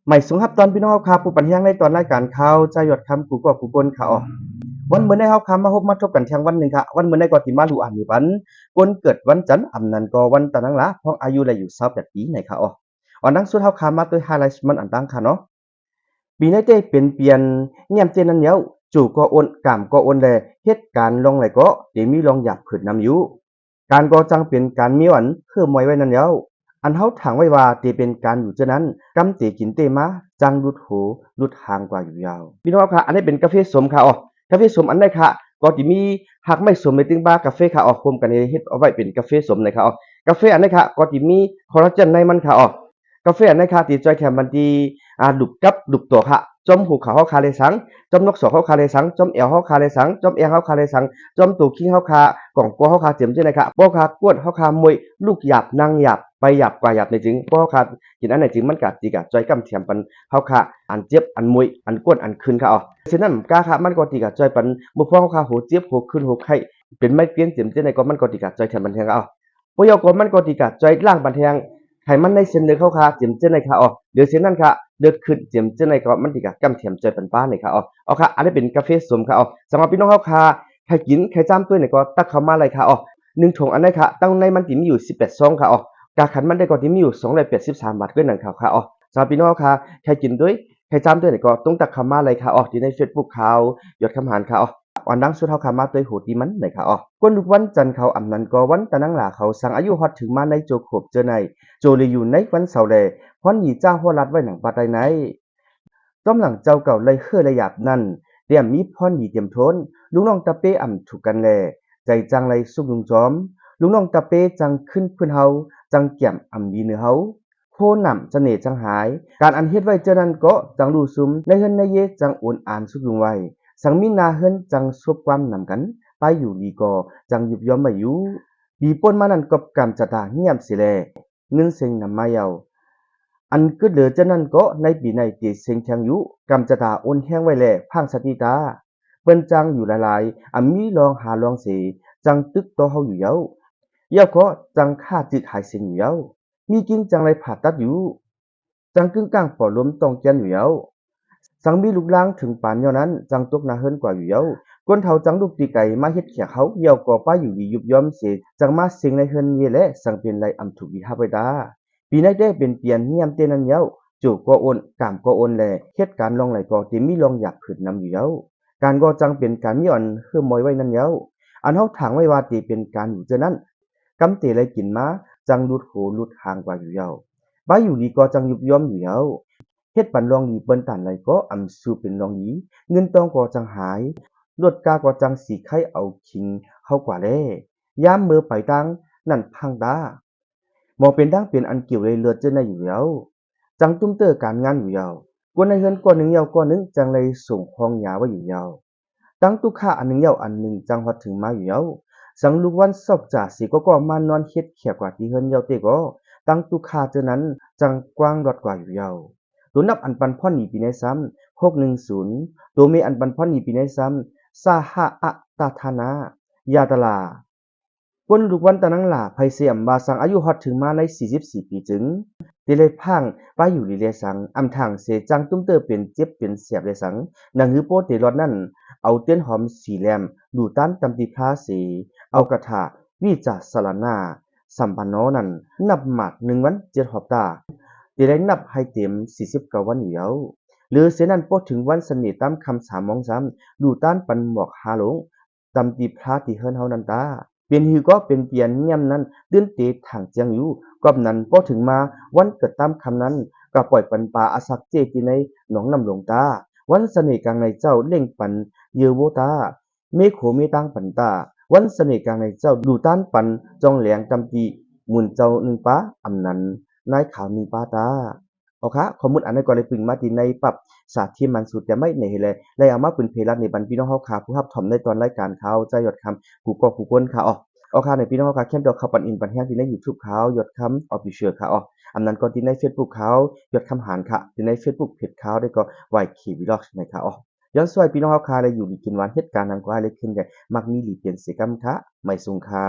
ไม่สูงครับตอนพี่น้องครับผู้ปันแห้งในตอนรายการข่าวใจหยดคำกูก็กูกลค่ะอ๋อวันเหมือนได้เฮาคำมาพบมาทบกันเที่ยงวันหนึ่งค่ะวันเหมือนได้ก็ติมาลูอ่านมีปันกนเกิดวันจันทร์อำนันก็วันตะนังละพ้องอายุได้อยู่28ปีในค่ะอ๋ออันนั้นสุดเฮาคำมาตัวไฮไลท์มันอันตั้งค่ะเนาะปีนี้ได้เป็นเปลี่ยนเงียมเจนั้นเนียวจู่ก็อ้นกามก็อ้นแลเหตุการณ์ลงไหลก็เดมีลองหยับขึ้นนำอยู่การก่อจังเป็นการมีอันเพื่อมวยไว้นั่นเนียว อันเฮาถางไว้ว่าเตเป็นการอยู่เช่นนั้นกำเตกินเตมาจังรุดหูรุดหางกว่าอยู่ยาวพี่น้องค่ะอันนี้เป็นกาแฟสมค่ะอ๋อกาแฟสมอันใดค่ะก็สิมีหักไม่สมในตึงบากาแฟค่ะอ๋อรวมกันเฮ็ดเอาไว้เป็นกาแฟสมเลยค่ะอ๋อกาแฟอันใดค่ะก็สิมีคอลลาเจนในมันค่ะอ๋อกาแฟอันใดค่ะที่จอยแถมมันดีดุบกับดุบตัวค่ะจอมหูเขาเฮาคาเลยสังจอมนกสอเฮาคาเลยสังจอมแอวเฮาคาเลยสังจอมแอวเฮาคาเลยสังจอมตูคิงเฮาคากล่องกัวเฮาคาเจียมจังได๋ค่ะบ่คากวนเฮาคามวยลูกหยาบนางหยาบไปหยาบกว่าหยาบในจริงบ่คากินอันไหนจริงมันก็จิกะจอยกำเทียมปันเฮาคาอันเจ็บอันมวยอันกวนอันคืนค่ะอ๋อฉะนั้นกาค่ะมันก็ติกะจอยปันบ่พอเฮาคาโหเจ็บโหคืนโหไข้เป็นไม้เปลี่ยนเจียมจังได๋ก็มันก็ติกะจอยแถมบันเทิงค่ะอ๋อบ่ยอก็มันก็ติกะจอยล่างบันเทิงไขมันในเส้นเลือดเฮาคาเจียมจังได๋ค่ะอ๋อเดี๋ยวเส้นนั้นค่ะเลือดขึ้นเจียมจังได๋ก็มันติกะกำเทียมจอยปันป้านี่ค่ะอ๋อเอาค่ะอันนี้เป็นกาแฟส้มค่ะอ๋อสำหรับพี่น้องเฮาคาใครกินใครจ้ำตัวนี่ก็ตักเข้ามาเลยค่ะอ๋อ1ถุงอันใดค่ะตั้งในมันสิมีอยู่18ซองค่ะอ๋อกาขันมันได้ก็ที่มีอยู่283บาทด้วยหนังข่าวค่ะอ๋อสำหรับพี่น้องค่ะใครกินด้วยใครจำด้วยนี่ก็ต้องตักคำมาเลยค่ะอ๋อที่ในเฟซบุ๊กเขายอดคำหารค่ะอ๋อวันดังสุดเท่าคำมาตัวโหดีมันเลยค่ะอ๋อก้นลูกวันจันทร์เขาอำนันก็วันตะนังหลาเขาสั่งอายุฮอดถึงมาในโจขบเจอในโจเลยอยู่ในวันเสาร์เลยพรหนีเจ้าหัวรัดไว้หนังปาไตในต้อมหลังเจ้าเก่าเลยเฮือระยาบนั่นเตรียมมีพรหนีเตรียมทนลุงน้องตะเป้อ่ำถูกกันแลใจจังไรสุกลุงจอมลุงน้องตะเป้จังขึ้นพื้นเฮา จังแก่มอำดีเนื้อเฮาโคหนำเสน่ห์จังหายการอันเฮ็ดไว้เจอนั้นก็จังรู้ซุมในเฮือนในเยจังโอนอ่านสุกยุงไว้สังมีนาเฮือนจังซวบความนำกันไปอยู่ดีก็จังยุบยอมไว้อยู่ปีป่นมานั้นกบกรรมจะตาเงียบสิแลเงินเซ็งนำมาเยาอันกึดเหลือเจานั้นก็ในปีในตีเซ็งแทงอยู่กรรมจะตาโอนแห้งไว้แลพังสติตาเปิ้นจังอยู่หลายๆอำมีลองหาลองเสจังตึกต่อเฮาอยู่เย้า 要可จังค่าจิตหายเสียงอยู่แล้วมีกินจังไรผ่าตัดอยู่จังกึ่งกลางปอดลมต้องเจียนอยู่แล้วสังมีลูกล้างถึงปานเยานั้นจังตกหนาเฮิรนกว่าอยู่แล้วก้นเฒ่าจังลูกตีไก่มาเฮ็ดเขียเขาเหี่ยวก่อป้าอยู่ดียุบย้อมเสจังมาเสียงในเฮิรนเยแลสังเป็นไรอำถูกวิหาไปดาปีในได้เป็นเปลี่ยนเงียมเตนันเย้าจูก็โอนกามก็โอนแลเฮ็ดการลองไหลก็ติมีลองอยากขึ้นนำอยู่แล้วการก็จังเป็นการมีอ่อนเฮือมอยไว้นั่นแล้วอันเฮาถางไว้ว่าติเป็นการอยู่เจานั้น cắm tỉa lấy kín máจังลุดหูลุดหางกว่าอยู่ยาวบ้าอยู่ดีก็จังยุบย่อมอยู่ยาวเฮ็ดปันลองดีเปิ้นตันไหลก็อำสู่เป็นลองดีเงินตองก็จังหายรวดกาก็จังสีไข่เอาคิงเฮากว่าแลยามมือไปตังนั่นพังตาหมอเป็นดังเป็นอันเกี่ยวเลยเลือดเจ้าในอยู่แล้วจังตุ้มเตอการงานอยู่ยาวกวนในเฮือนก้อนหนึ่งยาวก้อนหนึ่งจังเลยส่งคองยาไว้อยู่ยาวตั้งตุค่าอันหนึ่งยาวอันหนึ่งจังฮอดถึงมาอยู่ยาว สังลูกวันซอกจ่าสิก็มานอนเฮ็ดเขียกว่าที่เฮินเยาเตก็ตั้งตุคาเจอนั้นจังกว้างรอดกว่าอยู่เยาตัวนับอันปันพ่อหนีปีในซ้ำ610ตัวเมอันปันพ่อหนีปีในซ้ำสาหะอะตาธานายาตลาก้นลูกวันตะนังหลาไผเสียมบาสังอายุฮอดถึงมาใน44ปีจึงติเลยพังป้าอยู่ลีเลสังอำทางเสจังตุ้มเตอเป็นเจ็บเป็นเสียบเลยสังหนังหือโปเตรอดนั่นเอาเต้นหอมสีแหลมดูต้านตำติพาสี เอากระถาวิจาสารนาสัมปันโนนั้นนับหมัด1 วัน7หอบตาตีได้นับให้เต็ม49วันอยู่แล้วหรือเสนั้นพอถึงวันสนิทตามคำสามมองซ้ำดูต้านปันหมอกหาหลงตำตีพระที่เฮิรนเฮานันตาเป็นฮือก็เป็นเปลี่ยนเงียมนั้นตื้นเตทางเจียงอยู่กอบนั้นพอถึงมาวันเกิดตามคำนั้นก็ปล่อยปันปลาอาศักเจที่ในหนองน้ำหลวงตาวันเสน่ห์กลางในเจ้าเล่งปันเยอโวตาเมโขเมตังปันตา วันเสน่ห์กลางในเจ้าดูต้านปันจองแหลงจำปีหมุนเจ้าหนึ่งป้าอำนันนายขาวหนึ่งป้าตาเอาคะข้อมูลอันนั้นก็เลยปึงมาที่ในปรับศาสตร์ที่มันสุดจะไม่ในเลยเลยเอามาเป็นเพลัดในบันพี่น้องเฮาขาผู้รับถมในตอนรายการเขาใจหยดคำกูก็กูก้นขาออกเอาค่ะในพี่น้องเฮาขาเข้มดอกเขาปันอินปันแห้งที่ใน YouTube เขาหยดคำออฟฟิเชียลค่ะออกอันนั้นก็ที่ใน Facebook เขาหยดคำหารค่ะที่ใน Facebook เพจเขาได้ก็ไวคีวิล็อกนะคะออก ย้อนซอยพี่น้องเฮาคาได้อยู่ดีกินหวานเหตุการณ์นั้นก็ให้เลยขึ้นได้มักมีหลีเปลี่ยนเสียกรรมคะไม่สูงค่า